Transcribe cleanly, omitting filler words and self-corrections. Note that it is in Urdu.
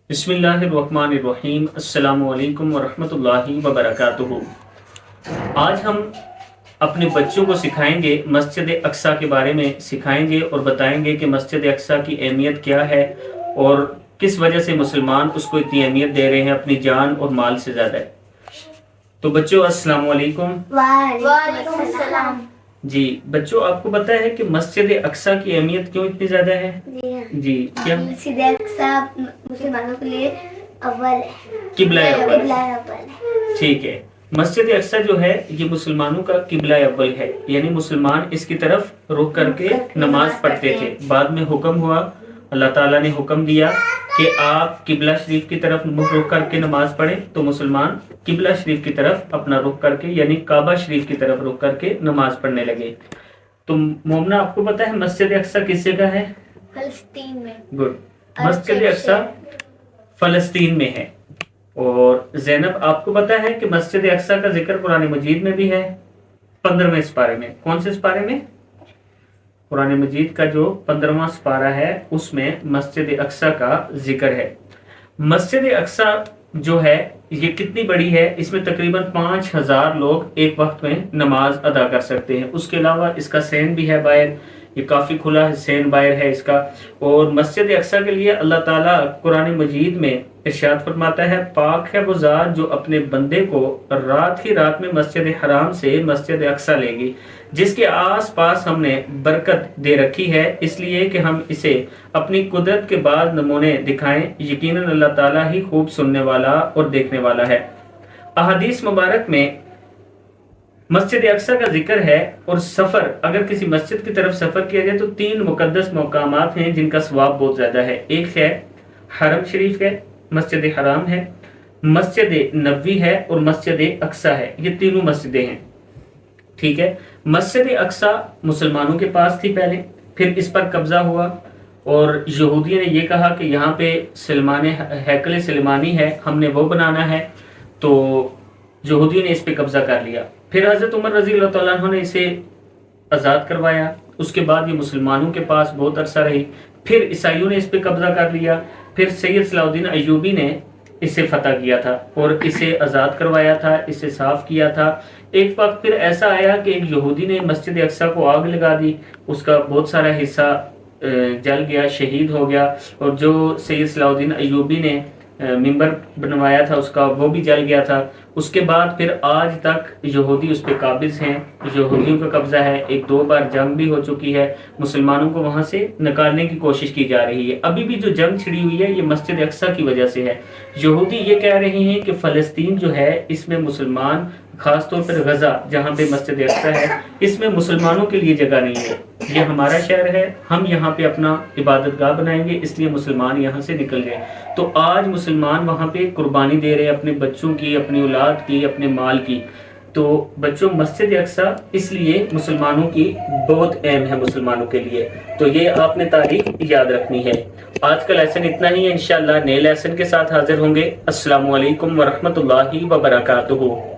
بسم اللہ الرحمن الرحیم۔ السلام علیکم ورحمۃ اللہ وبرکاتہ۔ آج ہم اپنے بچوں کو سکھائیں گے، مسجد اقصیٰ کے بارے میں سکھائیں گے اور بتائیں گے کہ مسجد اقصیٰ کی اہمیت کیا ہے اور کس وجہ سے مسلمان اس کو اتنی اہمیت دے رہے ہیں، اپنی جان اور مال سے زیادہ ہے۔ تو بچوں السلام علیکم۔ وعلیکم السلام۔ جی بچوں، آپ کو پتہ ہے کہ مسجد اقصیٰ کی اہمیت کیوں اتنی زیادہ ہے؟ جی کیا؟ مسجد اقصیٰ مسلمانوں کے لیے اول ہے، قبلہ اول۔ ہے۔ ٹھیک ہے، مسجد اقصیٰ جو ہے یہ مسلمانوں کا قبلہ اول ہے، یعنی مسلمان اس کی طرف رخ کر کے نماز پڑھتے تھے۔ بعد میں حکم ہوا، اللہ تعالیٰ نے حکم دیا کہ آپ قبلہ شریف کی طرف رخ کر کے نماز پڑھیں، تو مسلمان قبلہ شریف کی طرف اپنا رخ کر کے یعنی کعبہ شریف کی طرف رخ کر کے نماز پڑھنے لگے۔ تو مومنہ، آپ کو پتہ ہے مسجد اقصیٰ کس جگہ ہے؟ فلسطین میں۔ گڈ، مسجد اقصیٰ فلسطین میں ہے۔ اور زینب، آپ کو پتہ ہے کہ مسجد اقصیٰ کا ذکر قرآن مجید میں بھی ہے 15ویں سپارے میں۔ کون سے سپارے میں؟ قرآن مجید کا جو 15واں سپارہ ہے اس میں مسجد اقصیٰ کا ذکر ہے۔ مسجد اقصیٰ جو ہے یہ کتنی بڑی ہے؟ اس میں تقریباً 5000 لوگ ایک وقت میں نماز ادا کر سکتے ہیں۔ اس کے علاوہ اس کا سین بھی ہے باہر، یہ کافی کھلا سین باہر ہے اس کا۔ اور مسجد اقصیٰ کے لیے اللہ تعالیٰ قرآن مجید میں ارشاد فرماتا ہے، پاک ہے وہ ذات جو اپنے بندے کو رات ہی رات میں مسجد حرام سے مسجد اقصیٰ لے گی، جس کے آس پاس ہم نے برکت دے رکھی ہے، اس لیے کہ ہم اسے اپنی قدرت کے بعد نمونے دکھائیں۔ یقیناً اللہ تعالیٰ ہی خوب سننے والا اور دیکھنے والا ہے۔ احادیث مبارک میں مسجد اقصیٰ کا ذکر ہے، اور سفر، اگر کسی مسجد کی طرف سفر کیا جائے تو 3 مقدس مقامات ہیں جن کا ثواب بہت زیادہ ہے۔ ایک ہے حرم شریف ہے، مسجد حرام ہے، مسجد نبوی ہے اور مسجد اقصیٰ ہے۔ یہ تینوں مسجدیں ہیں، ٹھیک ہے۔ مسجد اقصیٰ مسلمانوں کے پاس تھی پہلے، پھر اس پر قبضہ ہوا اور یہودیوں نے یہ کہا کہ یہاں پہ ہیکل سلیمانی ہے، ہم نے وہ بنانا ہے، تو یہودیوں نے اس پہ قبضہ کر لیا۔ پھر حضرت عمر رضی اللہ تعالیٰ عنہ نے اسے آزاد کروایا، اس کے بعد یہ مسلمانوں کے پاس بہت عرصہ رہی۔ پھر عیسائیوں نے اس پہ قبضہ کر لیا، پھر سید صلاح الدین ایوبی نے اسے فتح کیا تھا اور اسے آزاد کروایا تھا، اسے صاف کیا تھا۔ ایک وقت پھر ایسا آیا کہ ایک یہودی نے مسجد اقصیٰ کو آگ لگا دی، اس کا بہت سارا حصہ جل گیا، شہید ہو گیا، اور جو سید صلاح الدین ایوبی نے ممبر بنوایا تھا اس کا وہ بھی جل گیا تھا۔ اس کے بعد پھر آج تک یہودی اس پہ قابض ہیں، یہودیوں کا قبضہ ہے۔ 1-2 بار جنگ بھی ہو چکی ہے، مسلمانوں کو وہاں سے نکالنے کی کوشش کی جا رہی ہے۔ ابھی بھی جو جنگ چھڑی ہوئی ہے یہ مسجد اقصیٰ کی وجہ سے ہے۔ یہودی یہ کہہ رہے ہیں کہ فلسطین جو ہے اس میں مسلمان، خاص طور پر غزہ جہاں پہ مسجد اقصیٰ ہے، اس میں مسلمانوں کے لیے جگہ نہیں ہے، یہ ہمارا شہر ہے، ہم یہاں پہ اپنا عبادت گاہ بنائیں گے، اس لیے مسلمان یہاں سے نکل گئے۔ تو آج مسلمان وہاں پہ قربانی دے رہے ہیں اپنے بچوں کی، اپنی اولاد کی، اپنے مال کی۔ تو بچوں، مسجد اقصیٰ اس لیے مسلمانوں کی بہت اہم ہے، مسلمانوں کے لیے، تو یہ آپ نے تاریخ یاد رکھنی ہے۔ آج کا لیسن اتنا ہی ہے، انشاءاللہ نئے لیسن کے ساتھ حاضر ہوں گے۔ السلام علیکم ورحمۃ اللہ وبرکاتہ۔